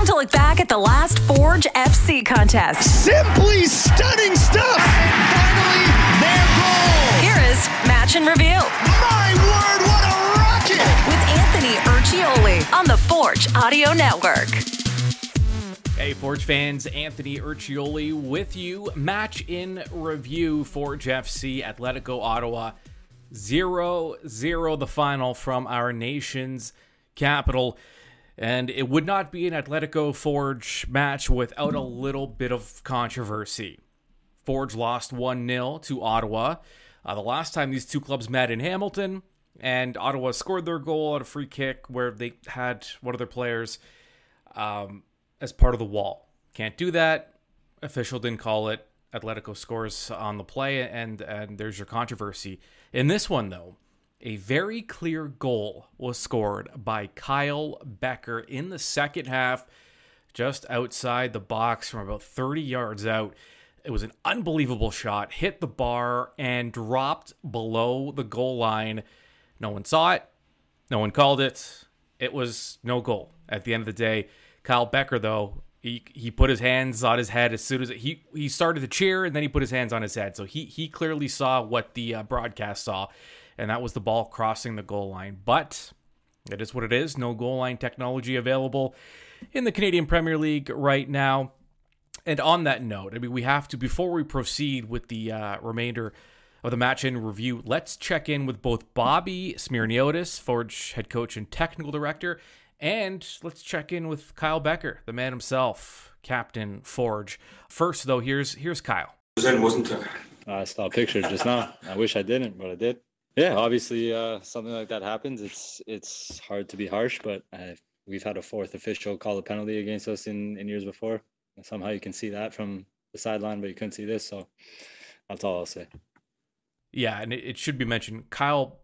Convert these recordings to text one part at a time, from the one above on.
Time to look back at the last Forge FC contest. Simply stunning stuff. And finally, their goal. Here is Match and Review. My word, what a rocket. With Anthony Urciuoli on the Forge Audio Network. Hey, Forge fans, Anthony Urciuoli with you. Match in Review, Forge FC, Atletico Ottawa. 0-0 the final from our nation's capital. And it would not be an Atletico Forge match without a little bit of controversy. Forge lost 1-0 to Ottawa. The last time these two clubs met in Hamilton, and Ottawa scored their goal at a free kick where they had one of their players as part of the wall. Can't do that. Official didn't call it. Atletico scores on the play, and there's your controversy. In this one, though, a very clear goal was scored by Kyle Bekker in the second half, just outside the box from about 30 yards out. It was an unbelievable shot, hit the bar, and dropped below the goal line. No one saw it. No one called it. It was no goal at the end of the day. Kyle Bekker, though, he put his hands on his head as soon as he started to cheer, and then he put his hands on his head. So he clearly saw what the broadcast saw, and that was the ball crossing the goal line. But it is what it is. No goal line technology available in the Canadian Premier League right now. And on that note, I mean, we have to, before we proceed with the remainder of the match in review, let's check in with both Bobby Smyrniotis, Forge head coach and technical director, and let's check in with Kyle Bekker, the man himself, Captain Forge. First, though, here's Kyle. Wasn't it? I saw a picture just now. I wish I didn't, but I did. Yeah, obviously, something like that happens. It's hard to be harsh, but we've had a fourth official call a penalty against us in years before. And somehow you can see that from the sideline, but you couldn't see this. So that's all I'll say. Yeah, and it should be mentioned, Kyle,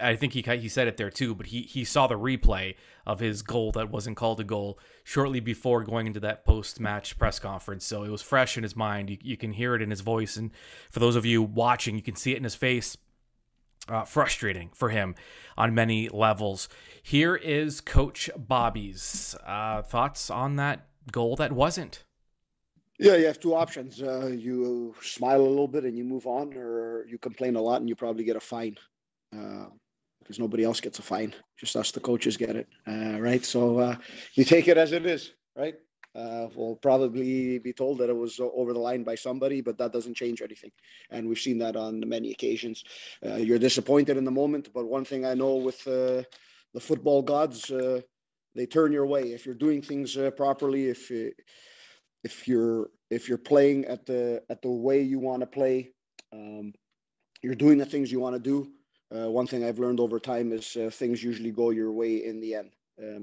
I think he said it there too, but he saw the replay of his goal that wasn't called a goal shortly before going into that post-match press conference. So it was fresh in his mind. You can hear it in his voice. And for those of you watching, you can see it in his face. Frustrating for him on many levels. Here is Coach Bobby's thoughts on that goal that wasn't. Yeah, you have two options. You smile a little bit and you move on, or you complain a lot and you probably get a fine. Because nobody else gets a fine. Just us, the coaches, get it. Right? So you take it as it is, right? We'll probably be told that it was over the line by somebody, but that doesn't change anything. And we've seen that on many occasions. You're disappointed in the moment, but one thing I know with the football gods, they turn your way. If you're doing things properly, if you're playing at the way you want to play, you're doing the things you want to do. One thing I've learned over time is things usually go your way in the end.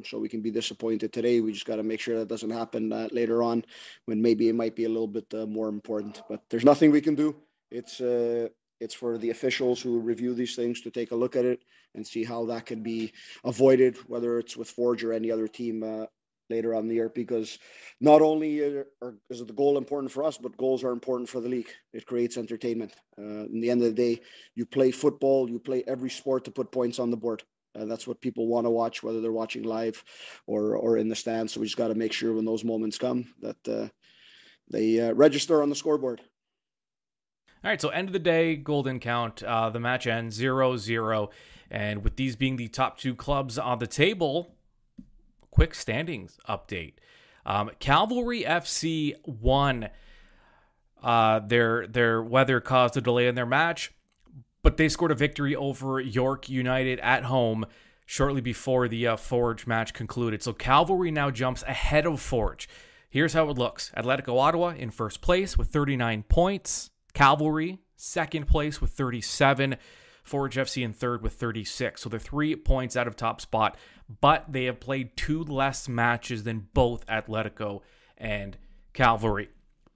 So we can be disappointed today. We just got to make sure that doesn't happen later on when maybe it might be a little bit more important. But there's nothing we can do. It's for the officials who review these things to take a look at it and see how that can be avoided, whether it's with Forge or any other team later on in the year, because not only is the goal important for us, but goals are important for the league. It creates entertainment. In the end of the day, you play football, you play every sport to put points on the board. That's what people want to watch, whether they're watching live or in the stands. So we just got to make sure when those moments come that they register on the scoreboard. All right, so end of the day, goal didn't count. The match ends 0-0. And with these being the top two clubs on the table, quick standings update. Cavalry FC won. Their weather caused a delay in their match, but they scored a victory over York United at home shortly before the Forge match concluded. So Cavalry now jumps ahead of Forge. Here's how it looks. Atletico Ottawa in first place with 39 points. Cavalry second place with 37. Forge FC in third with 36. So they're 3 points out of top spot, but they have played 2 less matches than both Atletico and Cavalry.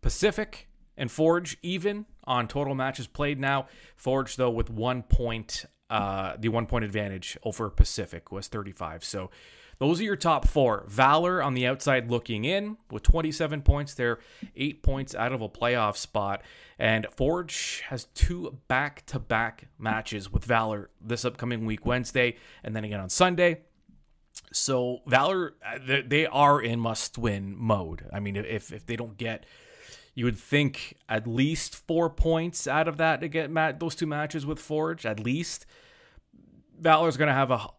Pacific and Forge even on total matches played now. Forge, though, with 1 point, the 1 point advantage over Pacific was 35. So those are your top 4. Valor on the outside looking in with 27 points. They're 8 points out of a playoff spot. And Forge has 2 back-to-back matches with Valor this upcoming week, Wednesday, and then again on Sunday. So Valor, they are in must-win mode. I mean, if they don't get, you would think at least 4 points out of that to get those two matches with Forge. At least Valor's going to have a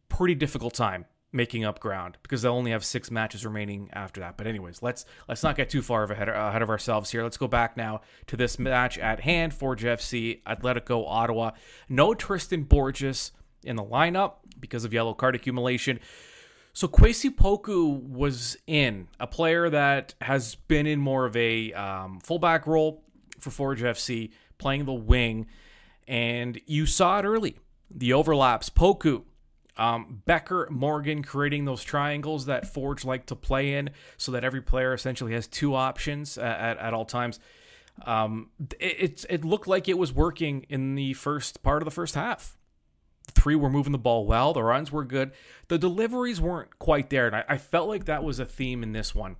pretty difficult time making up ground because they'll only have 6 matches remaining after that. But anyways, let's not get too far ahead of ourselves here. Let's go back now to this match at hand. Forge FC, Atletico Ottawa. No Tristan Borges in the lineup because of yellow card accumulation. So Kwesi Poku was in, a player that has been in more of a fullback role for Forge FC, playing the wing, and you saw it early. The overlaps, Poku, Bekker, Morgan creating those triangles that Forge like to play in so that every player essentially has 2 options at all times. It looked like it was working in the first part of the first half. 3 were moving the ball well. The runs were good. The deliveries weren't quite there. And I felt like that was a theme in this one.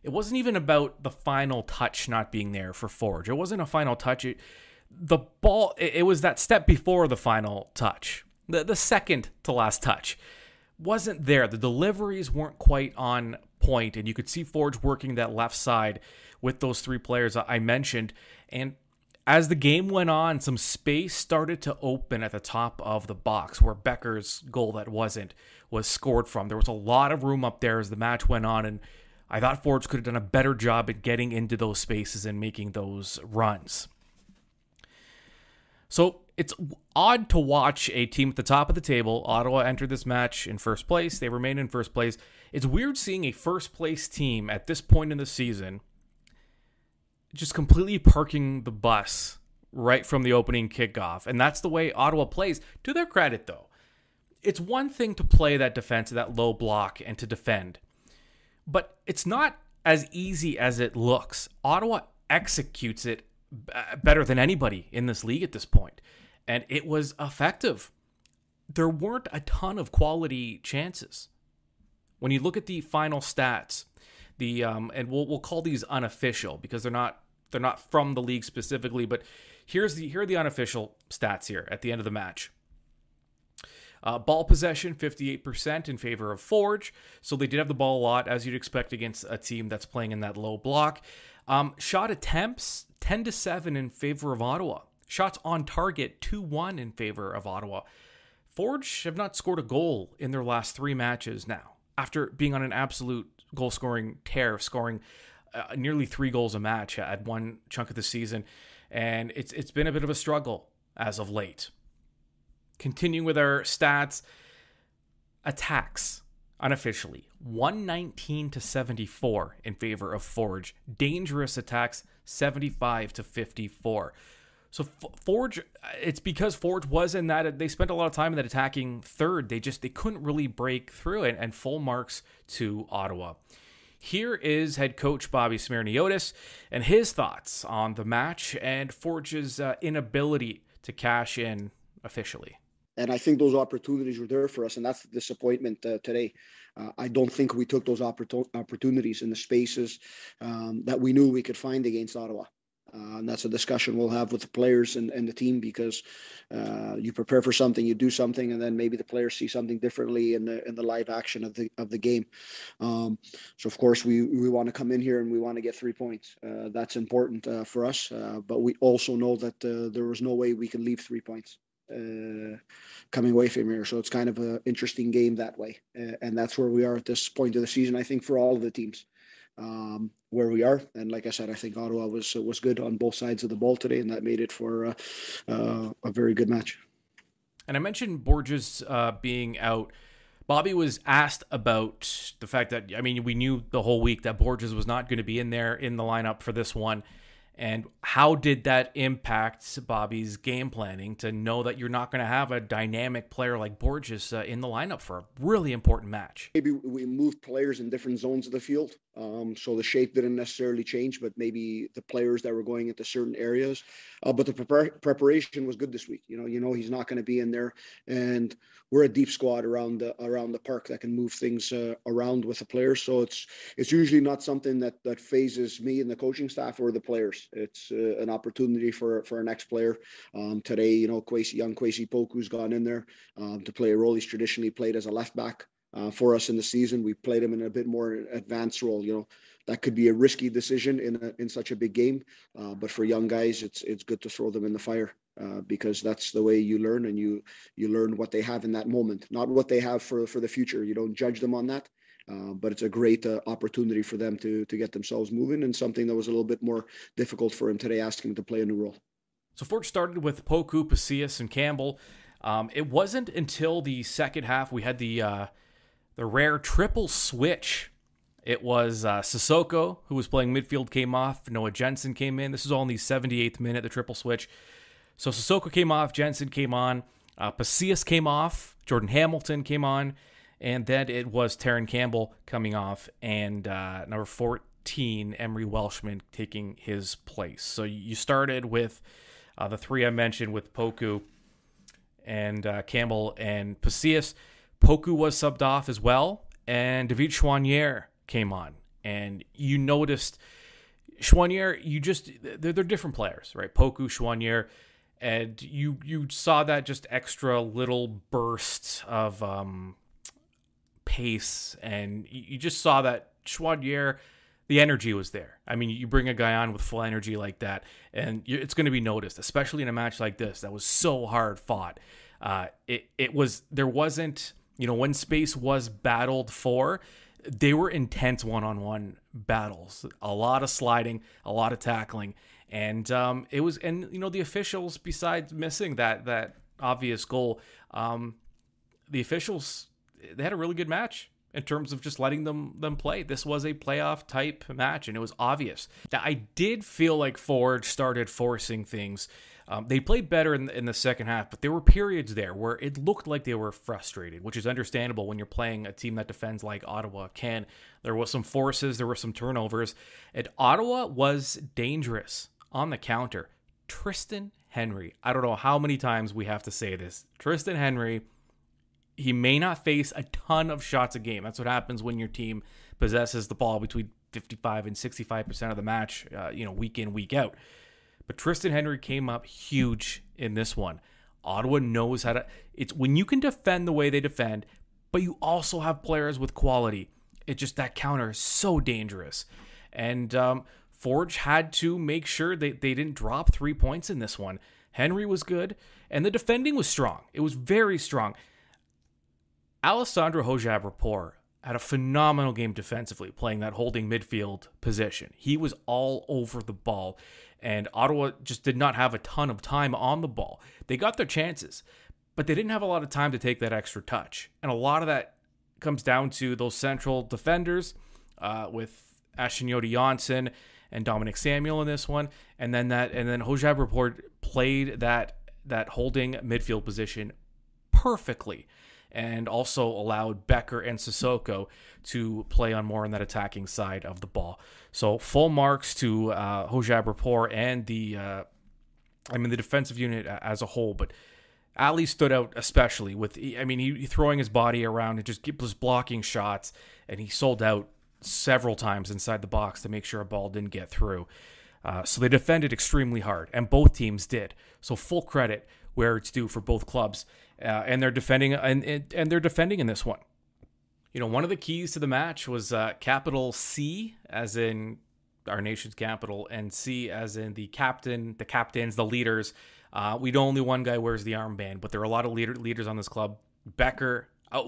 It wasn't even about the final touch not being there for Forge. It wasn't a final touch. It was that step before the final touch. The second to last touch wasn't there. The deliveries weren't quite on point. And you could see Forge working that left side with those 3 players I mentioned. And as the game went on, some space started to open at the top of the box where Bekker's goal was scored from. There was a lot of room up there as the match went on, and I thought Forge could have done a better job at getting into those spaces and making those runs. So it's odd to watch a team at the top of the table. Ottawa entered this match in first place. They remain in first place. It's weird seeing a first place team at this point in the season just completely parking the bus right from the opening kickoff. And that's the way Ottawa plays. To their credit, though, it's one thing to play that defense, that low block, and to defend. But it's not as easy as it looks. Ottawa executes it better than anybody in this league at this point. And it was effective. There weren't a ton of quality chances. When you look at the final stats, and we'll call these unofficial because they're not from the league specifically, but here are the unofficial stats here at the end of the match. Ball possession, 58% in favor of Forge, so they did have the ball a lot, as you'd expect against a team that's playing in that low block. Shot attempts, 10-7 in favor of Ottawa. Shots on target, 2-1 in favor of Ottawa. Forge have not scored a goal in their last 3 matches now, after being on an absolute goal-scoring tear, scoring nearly 3 goals a match at one chunk of the season. And it's been a bit of a struggle as of late. Continuing with our stats, attacks, unofficially, 119-74 in favor of Forge. Dangerous attacks, 75-54. So Forge, it's because Forge was in that, they spent a lot of time in that attacking third. They couldn't really break through it, and full marks to Ottawa. Here is head coach Bobby Smyrniotis and his thoughts on the match and Forge's inability to cash in officially. And I think those opportunities were there for us, and that's the disappointment today. I don't think we took those opportunities in the spaces that we knew we could find against Ottawa. And that's a discussion we'll have with the players and the team, because you prepare for something, you do something, and then maybe the players see something differently in the live action of the game. So of course we want to come in here and we want to get 3 points. That's important for us, but we also know that there was no way we can leave 3 points coming away from here. So it's kind of an interesting game that way, and that's where we are at this point of the season, I think, for all of the teams. Where we are, and like I said, I think Ottawa was good on both sides of the ball today, and that made it for a very good match. And I mentioned Borges being out. Bobby was asked about the fact that, I mean, we knew the whole week that Borges was not going to be in the lineup for this one. And how did that impact Bobby's game planning to know that you're not going to have a dynamic player like Borges in the lineup for a really important match? Maybe we moved players in different zones of the field. So the shape didn't necessarily change, but maybe the players that were going into certain areas. But the preparation was good this week. You know, he's not going to be in there, and we're a deep squad around the park that can move things around with the players. So it's usually not something that phases me and the coaching staff or the players. It's an opportunity for our next player. Today, young Kwesi Poku's gone in there to play a role he's traditionally played as a left back. for us in the season. We played him in a bit more advanced role. That could be a risky decision in such a big game, but for young guys, it's good to throw them in the fire because that's the way you learn, and you learn what they have in that moment, not what they have for the future. You don't judge them on that. But it's a great opportunity for them to get themselves moving, and something that was a little bit more difficult for him today, asking him to play a new role. So Forge started with Poku, Pacius, and Campbell. It wasn't until the second half we had the rare triple switch. It was Sissoko, who was playing midfield, came off. Noah Jensen came in. This is all in the 78th minute, the triple switch. So Sissoko came off, Jensen came on, Pacius came off, Jordan Hamilton came on, and then it was Taron Campbell coming off, and number 14, Emery Welshman, taking his place. So you started with the three I mentioned with Poku and Campbell and Pacius. Poku was subbed off as well, and David Choinière came on. And you noticed Choinière, they're different players, right? Poku, Choinière, and you saw that just extra little burst of pace, and you just saw that Choinière, the energy was there. I mean, you bring a guy on with full energy like that, and it's going to be noticed, especially in a match like this that was so hard fought. There wasn't, when space was battled for, they were intense one-on-one battles, a lot of sliding, a lot of tackling, and the officials, besides missing that obvious goal, the officials, they had a really good match in terms of just letting them play. This was a playoff type match, and it was obvious. Now, I did feel like Forge started forcing things. They played better in the second half, but there were periods there where it looked like they were frustrated, which is understandable when you're playing a team that defends like Ottawa can. There was some forces, there were some turnovers, and Ottawa was dangerous on the counter. Tristan Henry, I don't know how many times we have to say this. Tristan Henry, he may not face a ton of shots a game. That's what happens when your team possesses the ball between 55 and 65% of the match, week in, week out. But Tristan Henry came up huge in this one. Ottawa knows how to... It's when you can defend the way they defend, but you also have players with quality. It just, that counter is so dangerous. And Forge had to make sure they didn't drop 3 points in this one. Henry was good, and the defending was strong. It was very strong. Alessandro Hojab-Rapport had a phenomenal game defensively, playing that holding midfield position. He was all over the ball, and Ottawa just did not have a ton of time on the ball. They got their chances, but they didn't have a lot of time to take that extra touch. And a lot of that comes down to those central defenders with Urciuoli Janssen and Dominic Samuel in this one, and then Hojab-Rapport played that holding midfield position perfectly, and also allowed Bekker and Sissoko to play on more on that attacking side of the ball. So full marks to Hojab-Rapport and the defensive unit as a whole. But Ali stood out especially with, he throwing his body around and just was blocking shots, and he sold out several times inside the box to make sure a ball didn't get through. So they defended extremely hard, and both teams did. So full credit where it's due for both clubs. And they're defending, and they're defending in this one. One of the keys to the match was capital C, as in our nation's capital, and C as in the captain, the captains, the leaders. Only one guy wears the armband, but there are a lot of leaders on this club. Bekker,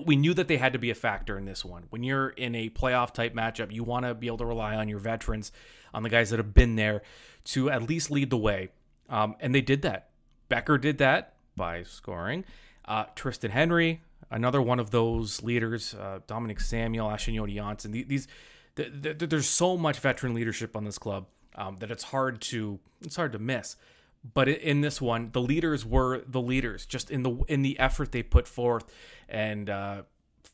we knew that they had to be a factor in this one. When you're in a playoff type matchup, you want to be able to rely on your veterans, on the guys that have been there, to at least lead the way. And they did that. Bekker did that by scoring. Tristan Henry, another one of those leaders, Dominic Samuel, Urciuoli Janssen. There's so much veteran leadership on this club that it's hard to miss. But in this one, the leaders were the leaders, just in the effort they put forth. And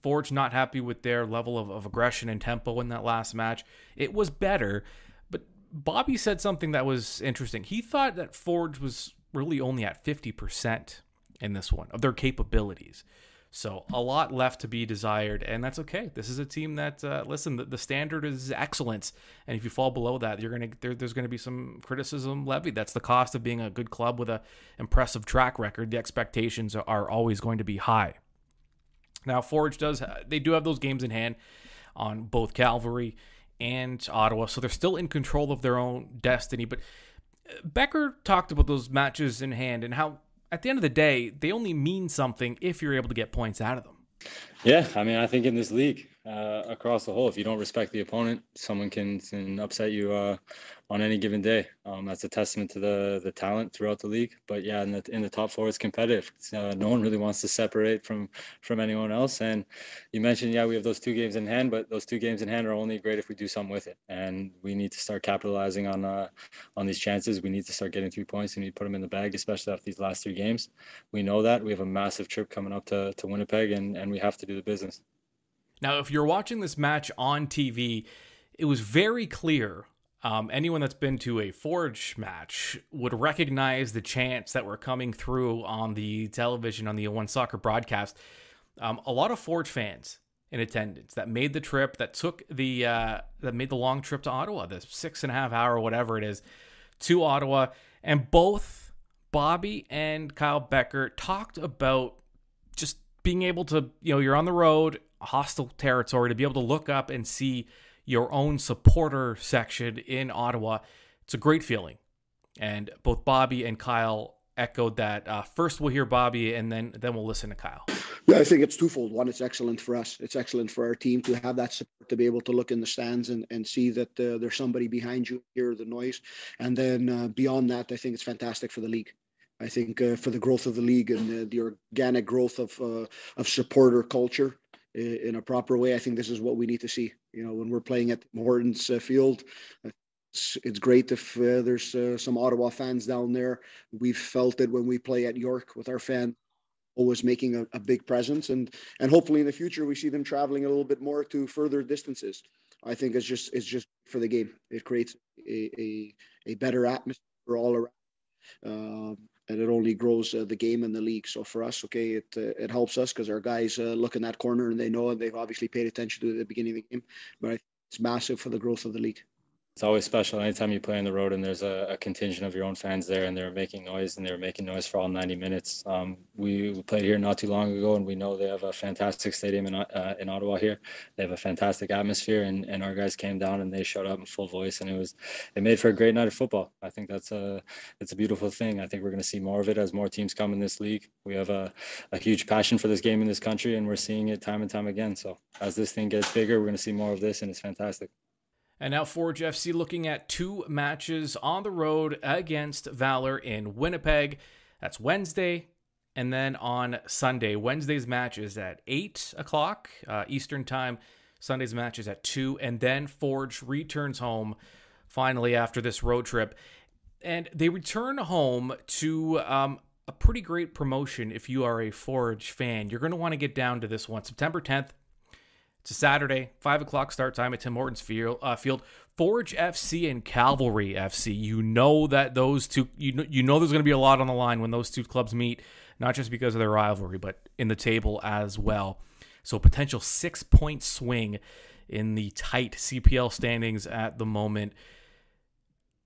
Forge not happy with their level of aggression and tempo in that last match. It was better, but Bobby said something that was interesting. He thought that Forge was really only at 50% in this one of their capabilities. So a lot left to be desired, and that's okay. This is a team that, the standard is excellence, and if you fall below that, there's going to be some criticism levied. That's the cost of being a good club with a impressive track record. The expectations are always going to be high. Now, Forge they do have those games in hand on both Calgary and Ottawa, so they're still in control of their own destiny. But Bekker talked about those matches in hand and how, at the end of the day, they only mean something if you're able to get points out of them. Yeah, I mean, I think in this league, across the whole, if you don't respect the opponent, someone can upset you on any given day. That's a testament to the talent throughout the league. But yeah, in the top four, it's competitive. No one really wants to separate from anyone else. And you mentioned, yeah, we have those 2 games in hand, but those 2 games in hand are only great if we do something with it. And we need to start capitalizing on these chances. We need to start getting 3 points. We need to put them in the bag, especially after these last 3 games. We know that we have a massive trip coming up to Winnipeg, and we have to do the business. Now, if you're watching this match on TV, it was very clear. Anyone that's been to a Forge match would recognize the chants that were coming through on the television, on the One Soccer broadcast. A lot of Forge fans in attendance that made the trip, that made the long trip to Ottawa, the 6.5 hour, whatever it is, to Ottawa. And both Bobby and Kyle Bekker talked about just being able to, you're on the road, hostile territory, to be able to look up and see your own supporter section in Ottawa. It's a great feeling. And both Bobby and Kyle echoed that. First we'll hear Bobby, and then we'll listen to Kyle. Yeah, I think it's twofold. One, it's excellent for us. It's excellent for our team to have that support, to be able to look in the stands and see that there's somebody behind you, hear the noise. And then beyond that, I think it's fantastic for the league. I think for the growth of the league and the organic growth of supporter culture in a proper way, I think this is what we need to see. When we're playing at Hortons Field, it's great if there's some Ottawa fans down there. We've felt it when we play at York with our fans, always making a big presence, and hopefully in the future we see them traveling a little bit more to further distances. I think it's just for the game. It creates a better atmosphere all around. And it only grows the game and the league. So for us, it helps us because our guys look in that corner and they know, and they've obviously paid attention to it at the beginning of the game. But I think it's massive for the growth of the league. It's always special anytime you play on the road and there's a contingent of your own fans there, and they're making noise, and they were making noise for all 90 minutes. We played here not too long ago, and we know they have a fantastic stadium in Ottawa here. They have a fantastic atmosphere, and our guys came down and they showed up in full voice, and it made for a great night of football. I think it's a beautiful thing. I think we're going to see more of it as more teams come in this league. We have a huge passion for this game in this country, and we're seeing it time and time again. So as this thing gets bigger, we're going to see more of this, and it's fantastic. And now Forge FC looking at 2 matches on the road against Valor in Winnipeg. That's Wednesday, and then on Sunday. Wednesday's match is at 8 o'clock Eastern time. Sunday's match is at 2, and then Forge returns home finally after this road trip. And they return home to a pretty great promotion if you are a Forge fan. You're going to want to get down to this one. September 10th. It's a Saturday, 5 o'clock start time at Tim Hortons Field. Forge FC and Cavalry FC. You know that those two, you know there's going to be a lot on the line when those 2 clubs meet, not just because of their rivalry, but in the table as well. So potential 6-point swing in the tight CPL standings at the moment.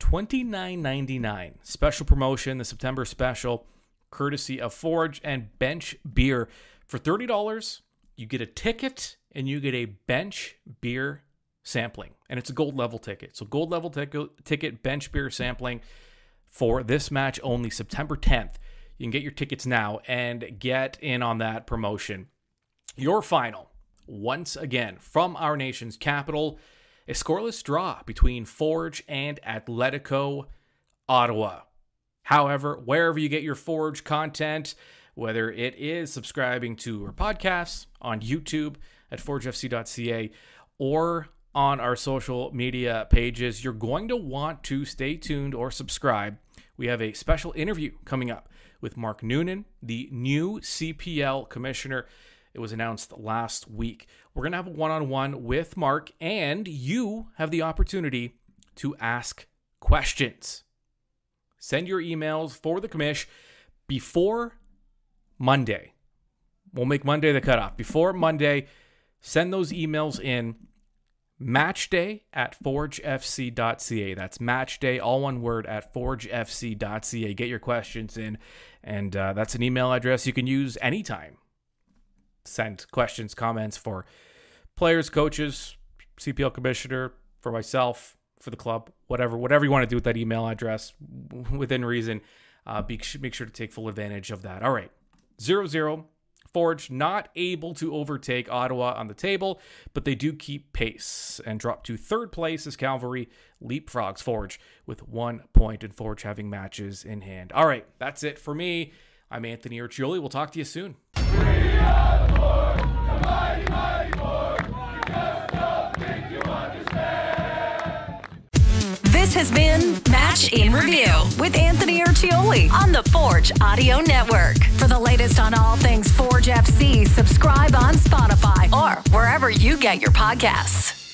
$29.99 special promotion, the September special, courtesy of Forge and Bench Beer. For $30, you get a ticket and you get a bench beer sampling. And it's a gold level ticket. So gold level ticket, bench beer sampling for this match only, September 10th. You can get your tickets now and get in on that promotion. Your final, once again, from our nation's capital, a scoreless draw between Forge and Atletico Ottawa. However, wherever you get your Forge content, whether it is subscribing to our podcasts on YouTube at forgefc.ca or on our social media pages, you're going to want to stay tuned or subscribe. We have a special interview coming up with Mark Noonan, the new CPL commissioner. It was announced last week. We're going to have a one-on-one with Mark, and you have the opportunity to ask questions. Send your emails for the commish before Monday. We'll make Monday the cutoff. Before Monday, send those emails in. Matchday at forgefc.ca. That's matchday, all one word, at forgefc.ca. Get your questions in, and that's an email address you can use anytime. send questions, comments for players, coaches, CPL commissioner, for myself, for the club, whatever you want to do with that email address within reason. Make sure to take full advantage of that. All right, 0-0. Forge not able to overtake Ottawa on the table, but they do keep pace and drop to third place as Cavalry leapfrogs Forge with 1 point, and Forge having matches in hand. All right, that's it for me. I'm Anthony Urciuoli. We'll talk to you soon. This has been Match in Review with Anthony Urciuoli on the Forge Audio Network. For the latest on all things Forge FC, subscribe on Spotify or wherever you get your podcasts.